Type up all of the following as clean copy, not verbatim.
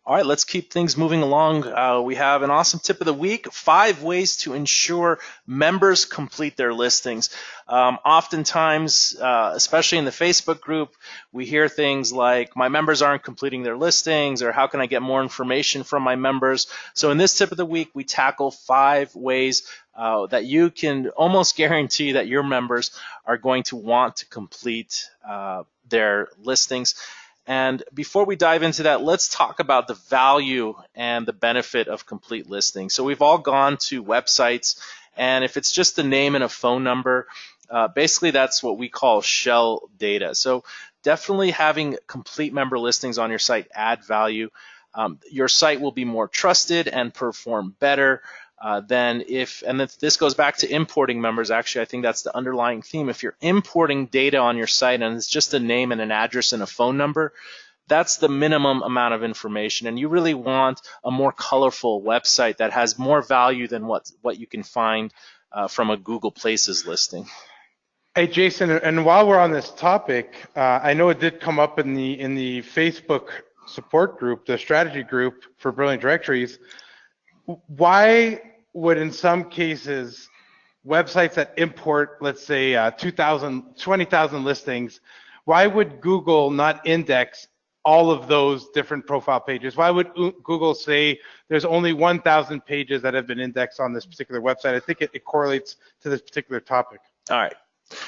All right, let's keep things moving along. We have an awesome tip of the week: 5 ways to ensure members complete their listings. Oftentimes, especially in the Facebook group, we hear things like, my members aren't completing their listings, or how can I get more information from my members? So in this tip of the week, we tackle 5 ways that you can almost guarantee that your members are going to want to complete their listings. And before we dive into that, let's talk about the value and the benefit of complete listings. So we've all gone to websites, and if it's just a name and a phone number, basically that's what we call shell data. So definitely having complete member listings on your site add value. Your site will be more trusted and perform better than if, and this goes back to importing members. Actually, I think that's the underlying theme. If you're importing data on your site and it's just a name and an address and a phone number, that's the minimum amount of information, and you really want a more colorful website that has more value than what you can find from a Google Places listing. Hey, Jason, and while we're on this topic, I know it did come up in the Facebook support group, the strategy group for Brilliant Directories. Why would, in some cases, websites that import, let's say, 20,000 listings, why would Google not index all of those different profile pages? Why would Google say there's only 1,000 pages that have been indexed on this particular website? I think it correlates to this particular topic. All right.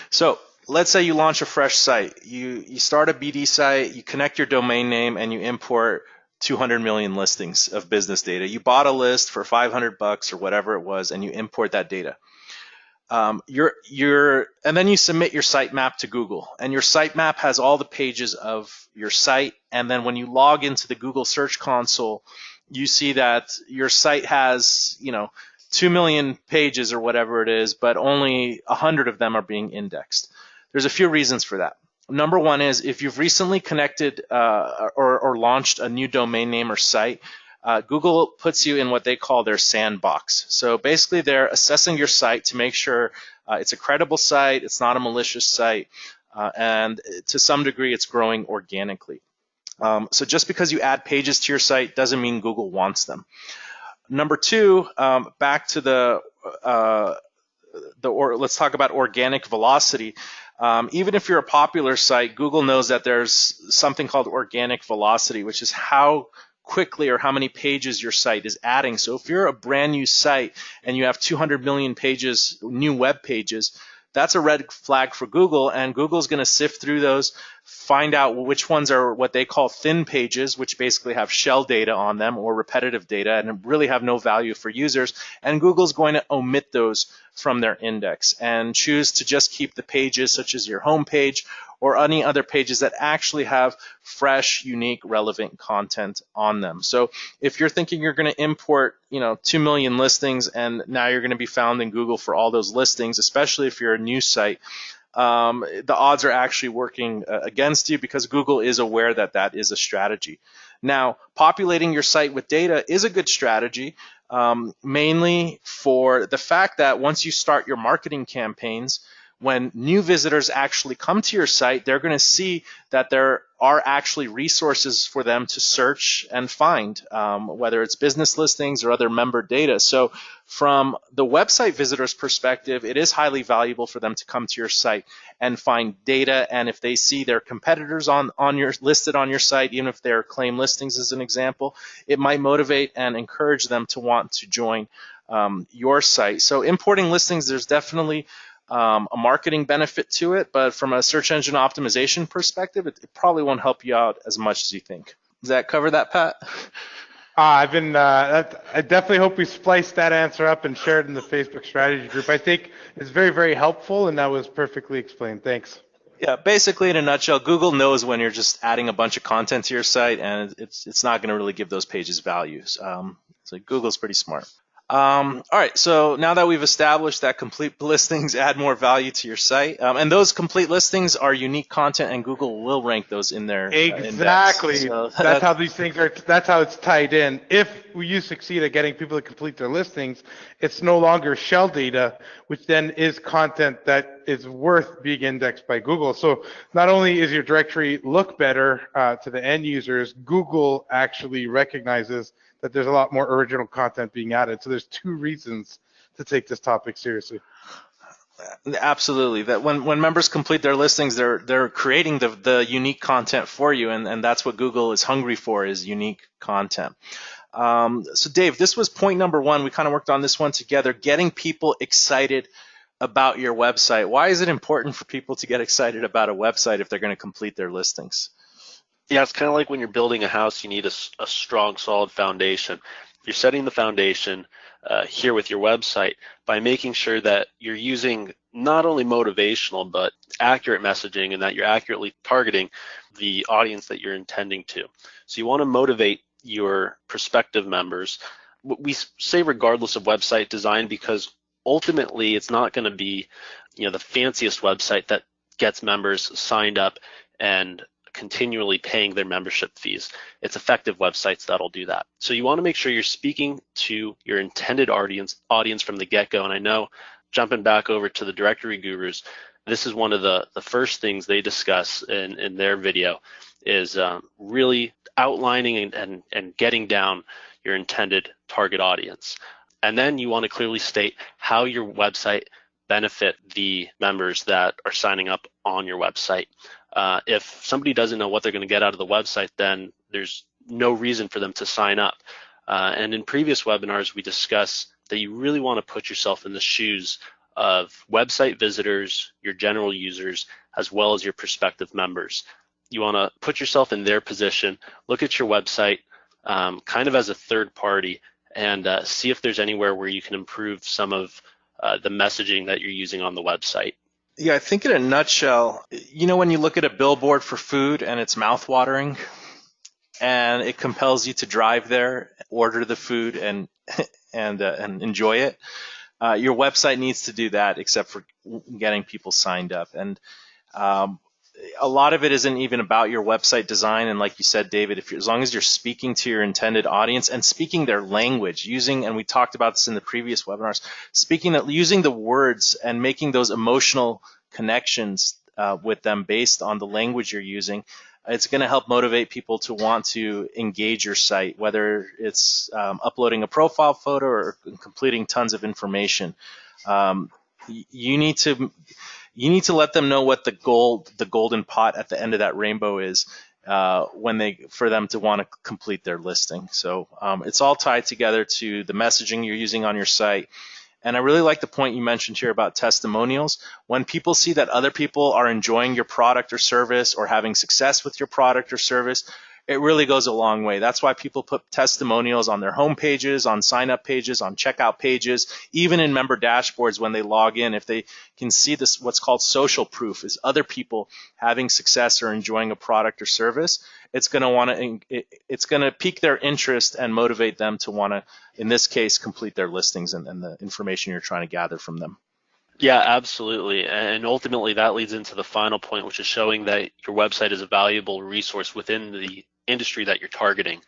So let's say you launch a fresh site. You start a BD site, you connect your domain name, and you import 200 million listings of business data. You bought a list for $500 or whatever it was, and you import that data. And then you submit your sitemap to Google, and your sitemap has all the pages of your site. And then when you log into the Google Search Console, you see that your site has, 2 million pages or whatever it is, but only 100 of them are being indexed. There's a few reasons for that. Number one is, if you've recently connected or launched a new domain name or site, Google puts you in what they call their sandbox. So basically they're assessing your site to make sure it's a credible site, it's not a malicious site, and to some degree it's growing organically. So just because you add pages to your site doesn't mean Google wants them. Number two, back to let's talk about organic velocity. Even if you're a popular site, Google knows that there's something called organic velocity, which is how quickly or how many pages your site is adding. So if you're a brand new site and you have 200 million pages, new web pages, that's a red flag for Google, and Google's going to sift through those, find out which ones are what they call thin pages, which basically have shell data on them or repetitive data and really have no value for users, and Google's going to omit those from their index and choose to just keep the pages such as your home page or any other pages that actually have fresh, unique, relevant content on them. So if you're thinking you're going to import, 2 million listings, and now you're going to be found in Google for all those listings, especially if you're a new site, the odds are actually working against you, because Google is aware that that is a strategy. Now, populating your site with data is a good strategy, mainly for the fact that once you start your marketing campaigns, when new visitors actually come to your site, they're going to see that there are actually resources for them to search and find, whether it's business listings or other member data. So from the website visitor's perspective, it is highly valuable for them to come to your site and find data. And if they see their competitors listed on your site, even if they're claim listings as an example, it might motivate and encourage them to want to join your site. So importing listings, there's definitely a marketing benefit to it, but from a search engine optimization perspective, it probably won't help you out as much as you think. Does that cover that, Pat? I definitely hope we spliced that answer up and shared it in the Facebook strategy group. I think it's very, very helpful, and that was perfectly explained. Thanks. Yeah, basically in a nutshell, Google knows when you're just adding a bunch of content to your site, and it's not going to really give those pages values. So Google's pretty smart. All right, so now that we've established that complete listings add more value to your site, and those complete listings are unique content, and Google will rank those in their exactly. So that's how these things are. That's how it's tied in. If you succeed at getting people to complete their listings, it's no longer shell data, which then is content that is worth being indexed by Google. So not only is your directory look better to the end users, Google actually recognizes that there's a lot more original content being added. So there's two reasons to take this topic seriously. Absolutely. That when members complete their listings, they're creating the unique content for you, and that's what Google is hungry for, is unique content. So Dave, this was point number one. We kind of worked on this one together, getting people excited about your website. Why is it important for people to get excited about a website if they're going to complete their listings? Yeah, it's kind of like when you're building a house, you need a strong, solid foundation. You're setting the foundation here with your website by making sure that you're using not only motivational but accurate messaging, and that you're accurately targeting the audience that you're intending to. So you want to motivate your prospective members. We say regardless of website design, because ultimately it's not going to be, the fanciest website that gets members signed up and continually paying their membership fees. It's effective websites that'll do that. So you want to make sure you're speaking to your intended audience from the get-go. And I know, jumping back over to the directory gurus, this is one of the first things they discuss in their video, is really outlining and getting down your intended target audience. And then you want to clearly state how your website benefit the members that are signing up on your website. If somebody doesn't know what they're going to get out of the website, then there's no reason for them to sign up. And in previous webinars, we discuss that you really want to put yourself in the shoes of website visitors, your general users, as well as your prospective members. You want to put yourself in their position, look at your website kind of as a third party, and see if there's anywhere where you can improve some of the messaging that you're using on the website. Yeah, I think in a nutshell, when you look at a billboard for food and it's mouth-watering and it compels you to drive there, order the food, and enjoy it, your website needs to do that, except for getting people signed up. And a lot of it isn't even about your website design. And like you said, David, as long as you're speaking to your intended audience and speaking their language, and we talked about this in the previous webinars, using the words and making those emotional connections with them based on the language you're using, it's going to help motivate people to want to engage your site, whether it's uploading a profile photo or completing tons of information. You need to let them know what the golden pot at the end of that rainbow is for them to want to complete their listing. So it's all tied together to the messaging you're using on your site. And I really like the point you mentioned here about testimonials. When people see that other people are enjoying your product or service or having success with your product or service, it really goes a long way. That's why people put testimonials on their home pages, on sign-up pages, on checkout pages, even in member dashboards when they log in. If they can see this, what's called social proof, is other people having success or enjoying a product or service, it's going to pique their interest and motivate them to want to, in this case, complete their listings and the information you're trying to gather from them. Yeah, absolutely. And ultimately that leads into the final point, which is showing that your website is a valuable resource within the industry that you're targeting.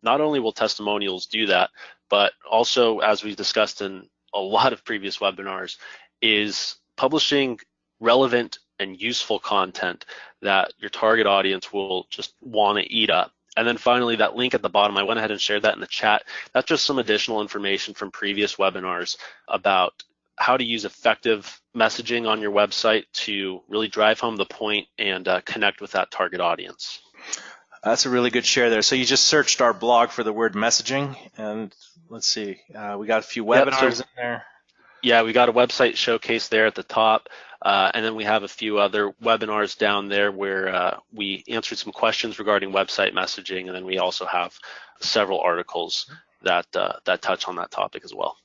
Not only will testimonials do that, but also, as we've discussed in a lot of previous webinars, is publishing relevant and useful content that your target audience will just want to eat up. And then finally, that link at the bottom, I went ahead and shared that in the chat. That's just some additional information from previous webinars about how to use effective messaging on your website to really drive home the point and connect with that target audience. That's a really good share there. So you just searched our blog for the word messaging, and let's see, we got a few webinars in there. Yeah, we got a website showcase there at the top, and then we have a few other webinars down there where we answered some questions regarding website messaging, and then we also have several articles that touch on that topic as well.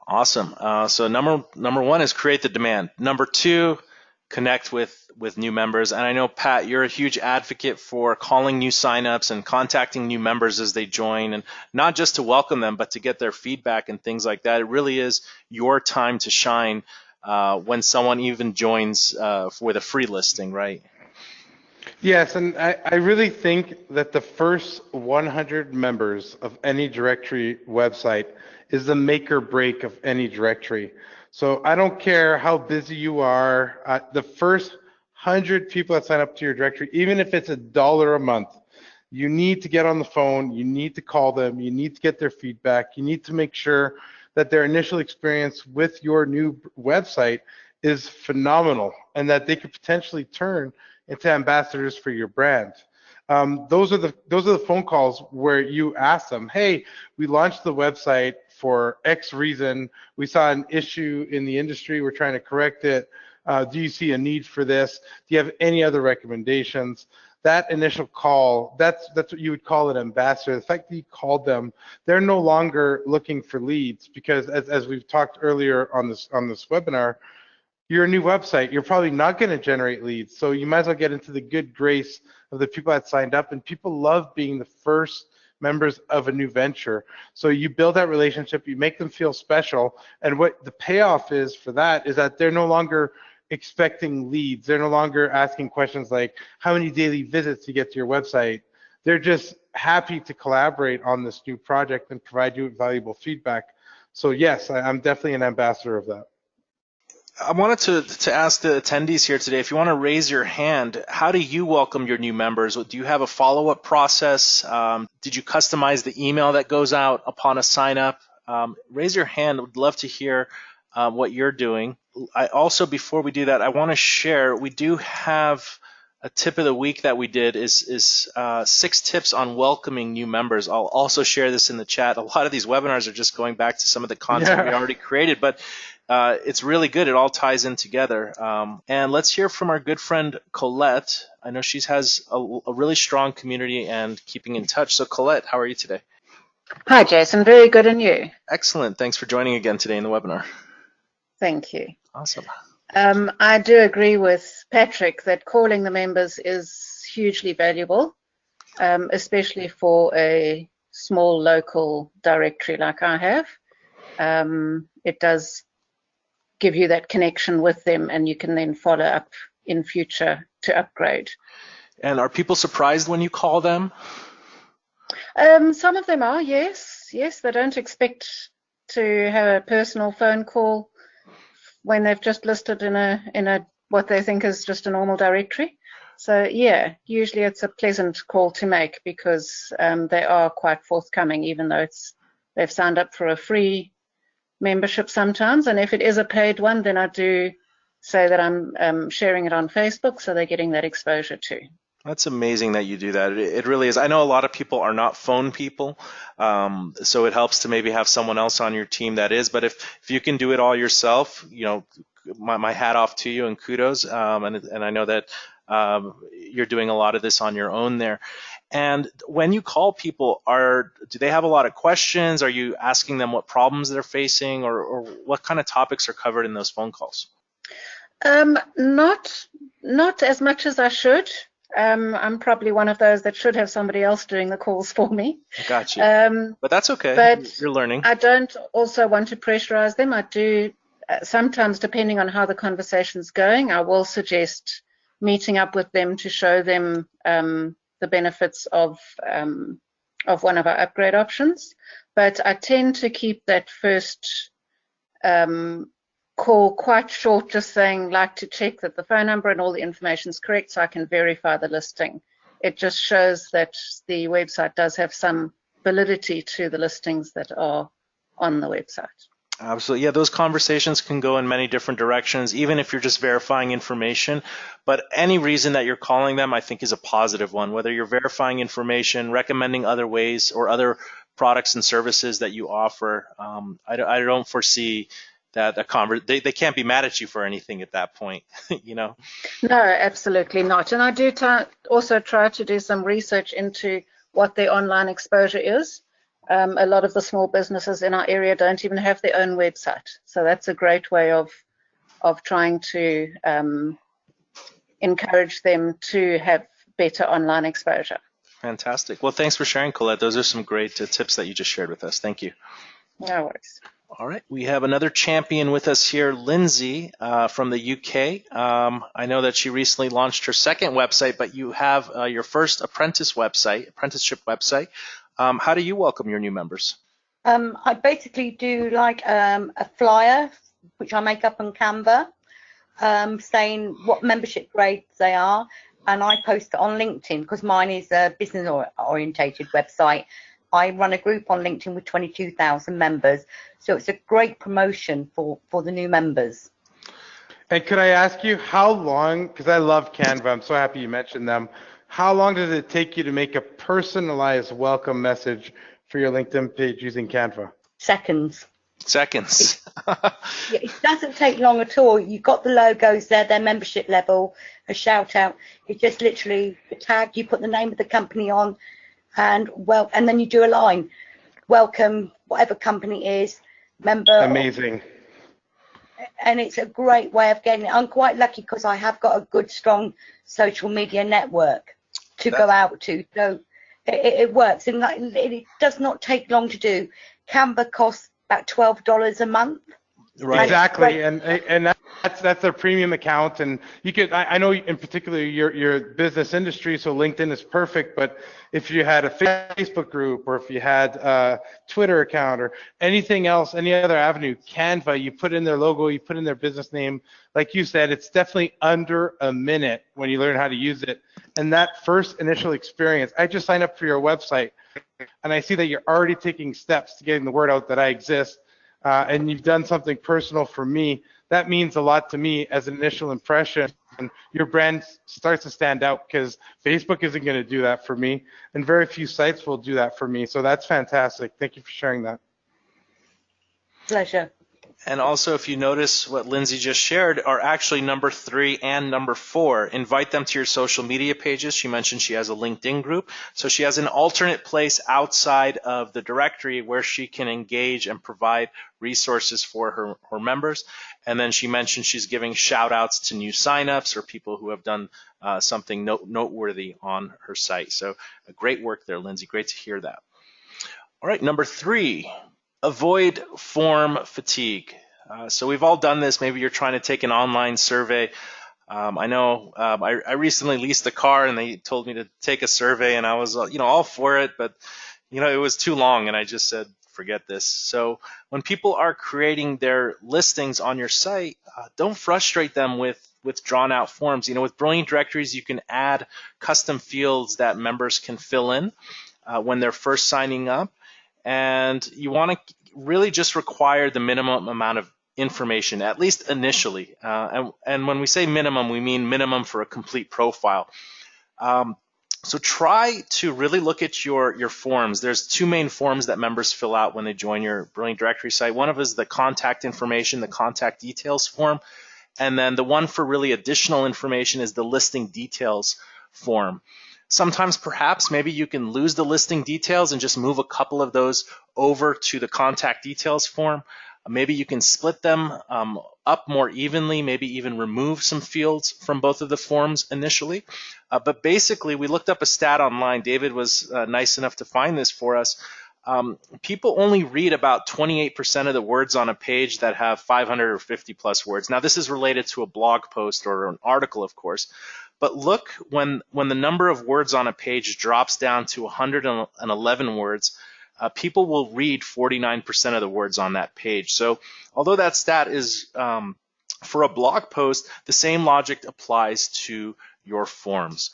Awesome. So number one is create the demand. Number two, connect with new members. And I know, Pat, you're a huge advocate for calling new signups and contacting new members as they join, and not just to welcome them, but to get their feedback and things like that. It really is your time to shine when someone even joins with a free listing, right? Yes, and I really think that the first 100 members of any directory website is the make or break of any directory. So I don't care how busy you are, the first 100 people that sign up to your directory, even if it's $1 a month, you need to get on the phone, you need to call them, you need to get their feedback, you need to make sure that their initial experience with your new website is phenomenal and that they could potentially turn into ambassadors for your brand. Those are the phone calls where you ask them, hey, we launched the website for X reason. We saw an issue in the industry. We're trying to correct it. Do you see a need for this? Do you have any other recommendations? That initial call, that's what you would call an ambassador. The fact that you called them, they're no longer looking for leads, because as we've talked earlier on this webinar, you're a new website, you're probably not going to generate leads. So you might as well get into the good grace of the people that signed up, and people love being the first members of a new venture. So you build that relationship, you make them feel special, and what the payoff is for that is that they're no longer expecting leads. They're no longer asking questions like, how many daily visits you get to your website? They're just happy to collaborate on this new project and provide you with valuable feedback. So yes, I'm definitely an ambassador of that. I wanted to ask the attendees here today, if you want to raise your hand, how do you welcome your new members? Do you have a follow-up process? Did you customize the email that goes out upon a sign-up? Raise your hand. Would love to hear what you're doing. I also, before we do that, I want to share, we do have a tip of the week that we did is 6 tips on welcoming new members. I'll also share this in the chat. A lot of these webinars are just going back to some of the content we already created, but it's really good. It all ties in together. And let's hear from our good friend Colette. I know she has a really strong community and keeping in touch. So Colette, how are you today? Hi, Jason. Very good, and you? Excellent. Thanks for joining again today in the webinar. Thank you. Awesome. I do agree with Patrick that calling the members is hugely valuable, especially for a small local directory like I have. It does give you that connection with them, and you can then follow up in future to upgrade. And are people surprised when you call them? Some of them are, yes. Yes, they don't expect to have a personal phone call when they've just listed in a what they think is just a normal directory. So yeah, usually it's a pleasant call to make, because they are quite forthcoming, even though they've signed up for a free membership sometimes. And if it is a paid one, then I do say that I'm sharing it on Facebook, so they're getting that exposure too. That's amazing that you do that. It really is. I know a lot of people are not phone people, so it helps to maybe have someone else on your team that is. But if you can do it all yourself, you know, my hat off to you and kudos. And I know that you're doing a lot of this on your own there. And when you call people, do they have a lot of questions? Are you asking them what problems they're facing, or what kind of topics are covered in those phone calls? Not as much as I should. I'm probably one of those that should have somebody else doing the calls for me. Gotcha. But that's okay. But you're learning. I don't also want to pressurize them. I do sometimes, depending on how the conversation's going, I will suggest meeting up with them to show them the benefits of one of our upgrade options. But I tend to keep that first call quite short, just saying, like, to check that the phone number and all the information is correct so I can verify the listing. It just shows that the website does have some validity to the listings that are on the website. Absolutely. Yeah, those conversations can go in many different directions, even if you're just verifying information. But any reason that you're calling them, I think, is a positive one. Whether you're verifying information, recommending other ways or other products and services that you offer, I don't foresee that they can't be mad at you for anything at that point, you know? No, absolutely not. And I do also try to do some research into what their online exposure is. A lot of the small businesses in our area don't even have their own website. So that's a great way of trying to encourage them to have better online exposure. Fantastic. Well, thanks for sharing, Colette. Those are some great tips that you just shared with us. Thank you. No worries. All right, we have another champion with us here, Lindsay from the UK. I know that she recently launched her second website, but you have your first apprenticeship website. How do you welcome your new members? I basically do like a flyer which I make up on Canva, saying what membership grades they are, and I post it on LinkedIn because mine is a business orientated website. I run a group on LinkedIn with 22,000 members, so it's a great promotion for the new members. And could I ask you how long, because I love Canva, I'm so happy you mentioned them, how long does it take you to make a personalized welcome message for your LinkedIn page using Canva? Seconds. Seconds. It doesn't take long at all. You've got the logos there, their membership level, a shout out. It's just literally a tag, you put the name of the company on, and then you do a line. Welcome, whatever company it is, member. Amazing. And it's a great way of getting it. I'm quite lucky because I have got a good, strong social media network to go out to. So it works. And it does not take long to do. Canva costs about $12 a month. Right. Exactly, and that's their premium account, and you could. I know in particular your business industry, so LinkedIn is perfect. But if you had a Facebook group, or if you had a Twitter account, or anything else, any other avenue, Canva, you put in their logo, you put in their business name. Like you said, it's definitely under a minute when you learn how to use it. And that first initial experience, I just signed up for your website, and I see that you're already taking steps to getting the word out that I exist. And you've done something personal for me. That means a lot to me as an initial impression. And your brand starts to stand out because Facebook isn't going to do that for me, and very few sites will do that for me. So that's fantastic. Thank you for sharing that. Pleasure. And also, if you notice what Lindsay just shared are actually number 3 and number 4. Invite them to your social media pages. She mentioned she has a LinkedIn group. So she has an alternate place outside of the directory where she can engage and provide resources for her members. And then she mentioned she's giving shout outs to new signups or people who have done something noteworthy on her site. So great work there, Lindsay. Great to hear that. All right, number 3. Avoid form fatigue. So we've all done this. Maybe you're trying to take an online survey. I know I recently leased a car and they told me to take a survey, and I was all for it, but it was too long, and I just said forget this. So when people are creating their listings on your site, don't frustrate them with drawn out forms. With Brilliant Directories, you can add custom fields that members can fill in when they're first signing up. And you want to really just require the minimum amount of information, at least initially. And when we say minimum, we mean minimum for a complete profile. So try to really look at your forms. There's 2 main forms that members fill out when they join your Brilliant Directory site. One of them is the contact information, the contact details form. And then the one for really additional information is the listing details form. Sometimes perhaps maybe you can lose the listing details and just move a couple of those over to the contact details form. Maybe you can split them up more evenly, maybe even remove some fields from both of the forms initially. But basically, we looked up a stat online. David was nice enough to find this for us. People only read about 28% of the words on a page that have 500 or 50 plus words. Now, this is related to a blog post or an article, of course. But look, when the number of words on a page drops down to 111 words, people will read 49% of the words on that page. So although that stat is for a blog post, the same logic applies to your forms.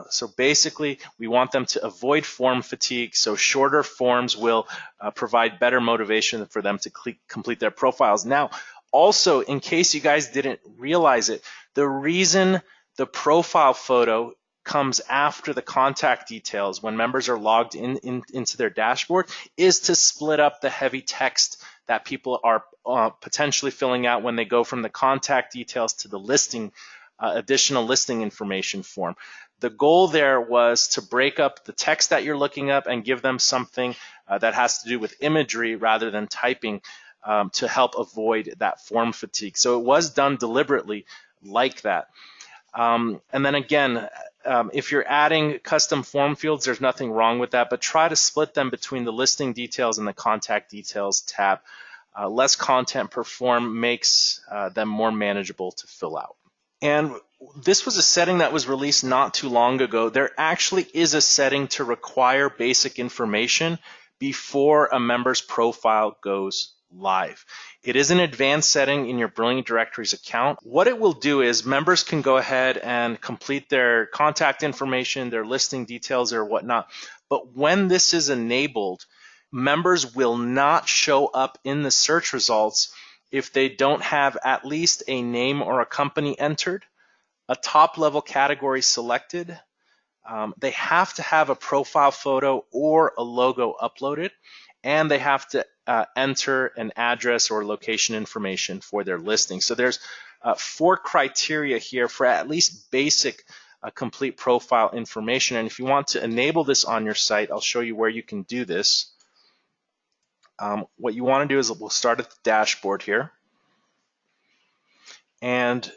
So basically, we want them to avoid form fatigue. So shorter forms will provide better motivation for them to complete their profiles. Now, also, in case you guys didn't realize it, the reason the profile photo comes after the contact details when members are logged into their dashboard is to split up the heavy text that people are potentially filling out when they go from the contact details to the listing, additional listing information form. The goal there was to break up the text that you're looking up and give them something that has to do with imagery rather than typing to help avoid that form fatigue. So it was done deliberately like that. And then again, if you're adding custom form fields, there's nothing wrong with that, but try to split them between the listing details and the contact details tab. Less content per form makes them more manageable to fill out. And this was a setting that was released not too long ago. There actually is a setting to require basic information before a member's profile goes live. It is an advanced setting in your Brilliant Directories account. What it will do is members can go ahead and complete their contact information, their listing details or whatnot. But when this is enabled, members will not show up in the search results if they don't have at least a name or a company entered, a top-level category selected. They have to have a profile photo or a logo uploaded, and they have to enter an address or location information for their listing. So there's 4 criteria here for at least basic complete profile information. And if you want to enable this on your site, I'll show you where you can do this. What you want to do is we'll start at the dashboard here. And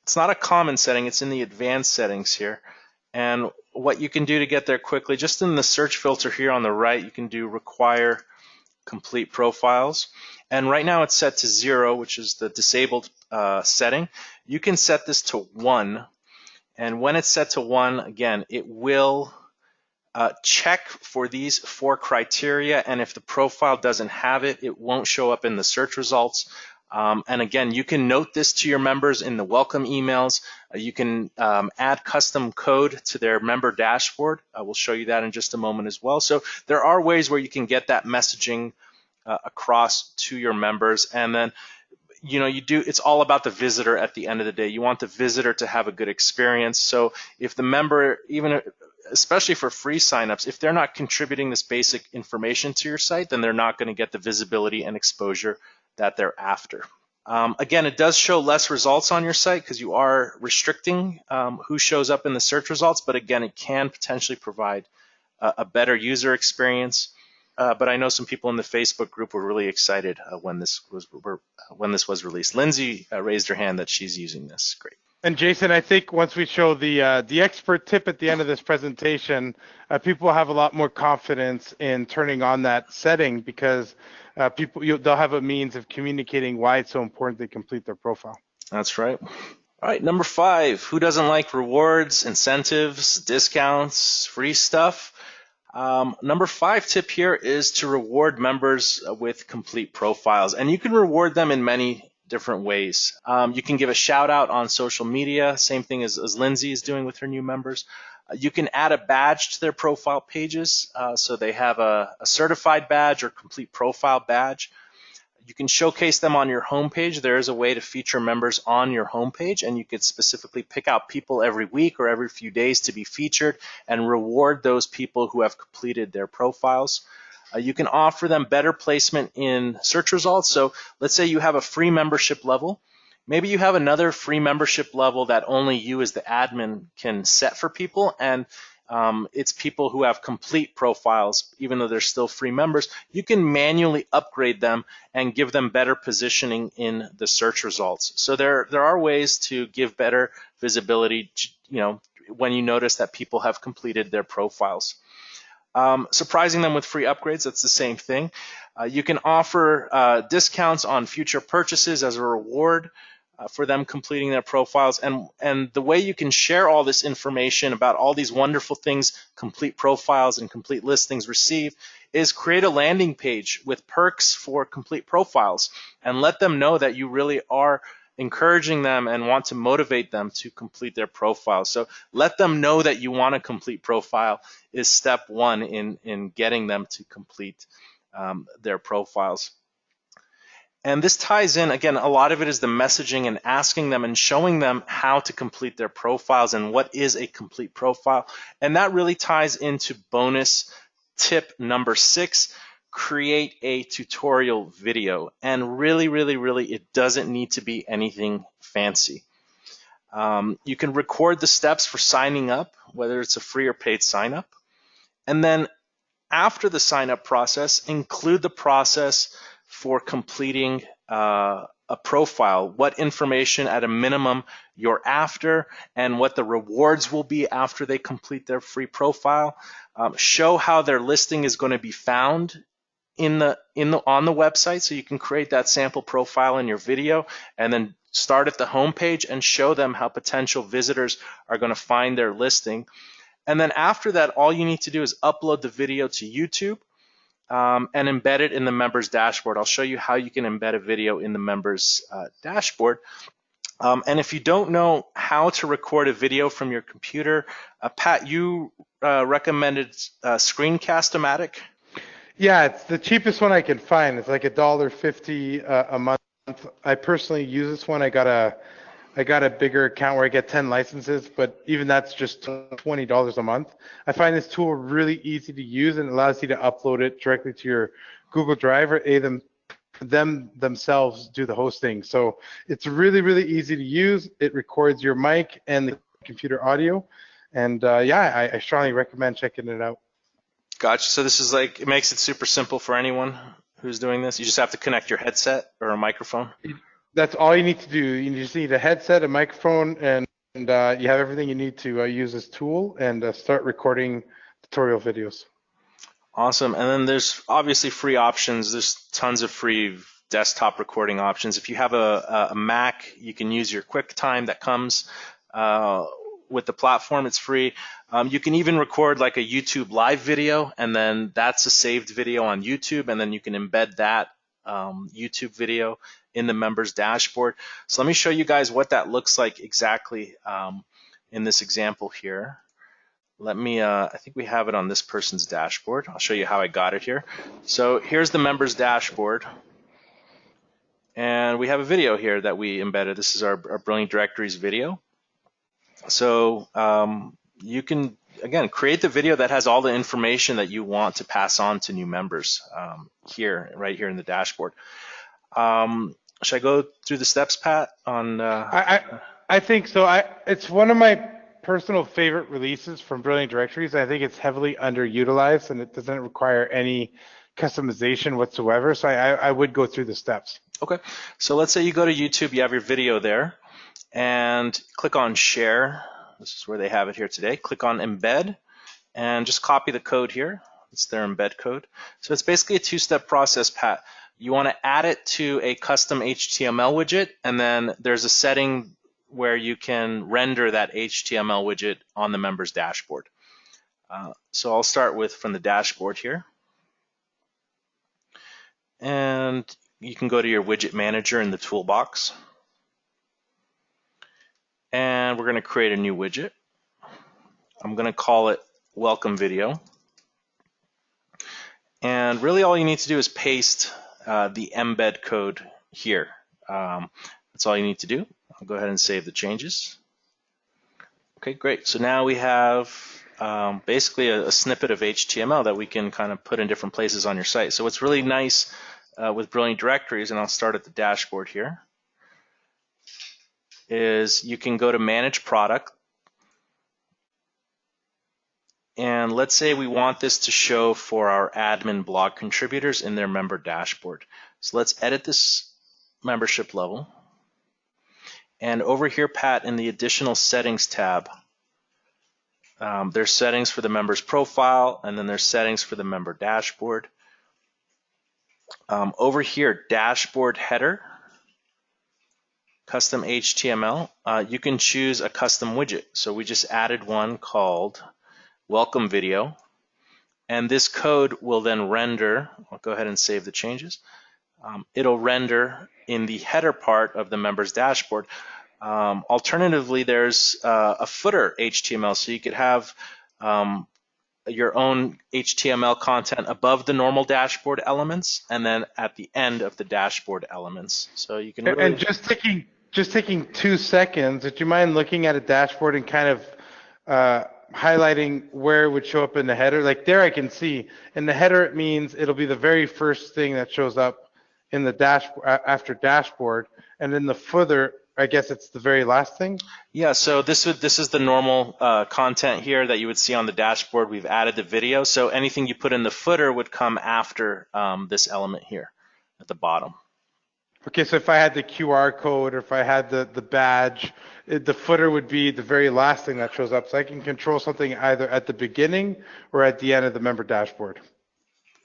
it's not a common setting, it's in the advanced settings here. And what you can do to get there quickly, just in the search filter here on the right, you can do require complete profiles. And right now it's set to 0, which is the disabled setting. You can set this to 1. And when it's set to 1, again, it will check for these 4 criteria. And if the profile doesn't have it, it won't show up in the search results. And again, you can note this to your members in the welcome emails. You can add custom code to their member dashboard. We'll show you that in just a moment as well. So there are ways where you can get that messaging across to your members. And then, it's all about the visitor at the end of the day. You want the visitor to have a good experience. So if the member, especially for free signups, if they're not contributing this basic information to your site, then they're not going to get the visibility and exposure that they're after. Again, it does show less results on your site because you are restricting who shows up in the search results, but again, it can potentially provide a better user experience. But I know some people in the Facebook group were really excited when this was released. Lindsay raised her hand that she's using this. Great. And Jason, I think once we show the expert tip at the end of this presentation, people will have a lot more confidence in turning on that setting because they'll have a means of communicating why it's so important they complete their profile. That's right. All right, number 5, who doesn't like rewards, incentives, discounts, free stuff? Number 5 tip here is to reward members with complete profiles. And you can reward them in many different ways. You can give a shout out on social media, same thing as Lindsay is doing with her new members. You can add a badge to their profile pages, so they have a certified badge or complete profile badge. You can showcase them on your homepage. There is a way to feature members on your homepage, and you could specifically pick out people every week or every few days to be featured and reward those people who have completed their profiles. You can offer them better placement in search results. So let's say you have a free membership level. Maybe you have another free membership level that only you as the admin can set for people, and it's people who have complete profiles, even though they're still free members. You can manually upgrade them and give them better positioning in the search results. So there are ways to give better visibility, when you notice that people have completed their profiles. Surprising them with free upgrades, that's the same thing. You can offer discounts on future purchases as a reward for them completing their profiles. And the way you can share all this information about all these wonderful things complete profiles and complete listings receive is create a landing page with perks for complete profiles and let them know that you really are encouraging them and want to motivate them to complete their profile. So let them know that you want a complete profile is step 1 in getting them to complete their profiles. And this ties in, again, a lot of it is the messaging and asking them and showing them how to complete their profiles and what is a complete profile. And that really ties into bonus tip number 6, create a tutorial video. And really, it doesn't need to be anything fancy. You can record the steps for signing up, whether it's a free or paid sign up. And then after the sign up process, include the process for completing a profile, what information at a minimum you're after, and what the rewards will be after they complete their free profile. Show how their listing is going to be found on the website, so you can create that sample profile in your video, and then start at the home page and show them how potential visitors are going to find their listing. And then after that, all you need to do is upload the video to YouTube and embed it in the members dashboard. I'll show you how you can embed a video in the members dashboard. And if you don't know how to record a video from your computer, Pat, you recommended Screencast-O-Matic. Yeah, it's the cheapest one I can find. It's like $1.50 a month. I personally use this one. I got a bigger account where I get 10 licenses, but even that's just $20 a month. I find this tool really easy to use and allows you to upload it directly to your Google Drive, or them themselves do the hosting. So it's really, really easy to use. It records your mic and the computer audio. And yeah, I strongly recommend checking it out. Gotcha. So this is like, it makes it super simple for anyone who's doing this. You just have to connect your headset or a microphone. That's all you need to do. You just need a headset, a microphone, and you have everything you need to use this tool and start recording tutorial videos. Awesome. And then there's obviously free options. There's tons of free desktop recording options. If you have a Mac, you can use your QuickTime that comes with the platform. It's free. You can even record like a YouTube live video, and then that's a saved video on YouTube, and then you can embed that YouTube video in the members dashboard. So let me show you guys what that looks like exactly in this example here. Let me, I think we have it on this person's dashboard. I'll show you how I got it here. So here's the members dashboard. And we have a video here that we embedded. This is our Brilliant Directories video. So you can, again, create the video that has all the information that you want to pass on to new members here, right here in the dashboard. Should I go through the steps, Pat? On I think so. It's one of my personal favorite releases from Brilliant Directories. I think it's heavily underutilized and it doesn't require any customization whatsoever. So I would go through the steps. Okay. So let's say you go to YouTube, you have your video there, and click on Share. This is where they have it here today. Click on Embed and just copy the code here. It's their embed code. So it's basically a two-step process, Pat. You want to add it to a custom HTML widget, and then there's a setting where you can render that HTML widget on the members dashboard. So I'll start with from the dashboard here. And you can go to your widget manager in the toolbox. And we're going to create a new widget. I'm going to call it Welcome Video. And really all you need to do is paste the embed code here. That's all you need to do. I'll go ahead and save the changes. Okay, great. So now we have basically a snippet of HTML that we can kind of put in different places on your site. So what's really nice with Brilliant Directories, and I'll start at the dashboard here, is you can go to Manage Product. And let's say we want this to show for our admin blog contributors in their member dashboard. So let's edit this membership level. And over here, Pat, in the Additional Settings tab, there's settings for the member's profile, and then there's settings for the member dashboard. Over here, Dashboard Header, Custom HTML, you can choose a custom widget. So we just added one called Welcome Video, and this code will then render. I'll go ahead and save the changes. It'll render in the header part of the members dashboard. Alternatively, there's a footer HTML, so you could have your own HTML content above the normal dashboard elements, and then at the end of the dashboard elements. So you can really... And just taking 2 seconds, would you mind looking at a dashboard and kind of highlighting where it would show up in the header? Like there I can see in the header, it means it'll be the very first thing that shows up in the dashboard after dashboard, and in the footer, I guess it's the very last thing. Yeah, so this is the normal content here that you would see on the dashboard. We've added the video, so anything you put in the footer would come after this element here at the bottom. Okay, so if I had the QR code or if I had the badge, the footer would be the very last thing that shows up. So I can control something either at the beginning or at the end of the member dashboard.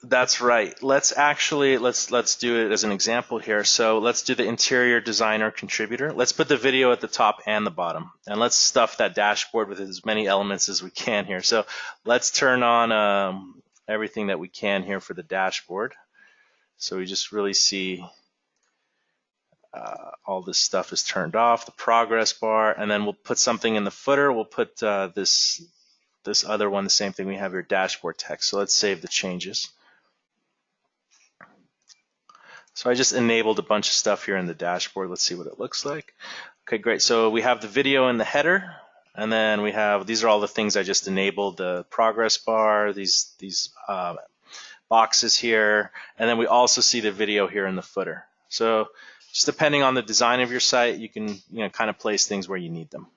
That's right. Let's do it as an example here. So let's do the interior designer contributor. Let's put the video at the top and the bottom, and let's stuff that dashboard with as many elements as we can here. So let's turn on everything that we can here for the dashboard. So we just really see all this stuff is turned off, the progress bar, and then we'll put something in the footer. We'll put this other one, the same thing. We have your dashboard text. So let's save the changes. So I just enabled a bunch of stuff here in the dashboard. Let's see what it looks like. Okay, great. So we have the video in the header, and then we have, these are all the things I just enabled, the progress bar, these boxes here, and then we also see the video here in the footer. So just depending on the design of your site, you can kind of place things where you need them.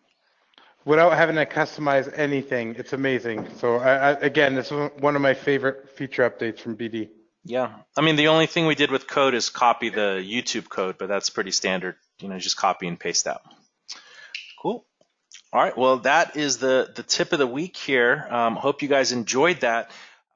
Without having to customize anything, it's amazing. So again, this is one of my favorite feature updates from BD. Yeah, I mean, the only thing we did with code is copy the YouTube code, but that's pretty standard, just copy and paste out. Cool. All right, well, that is the tip of the week here. Hope you guys enjoyed that.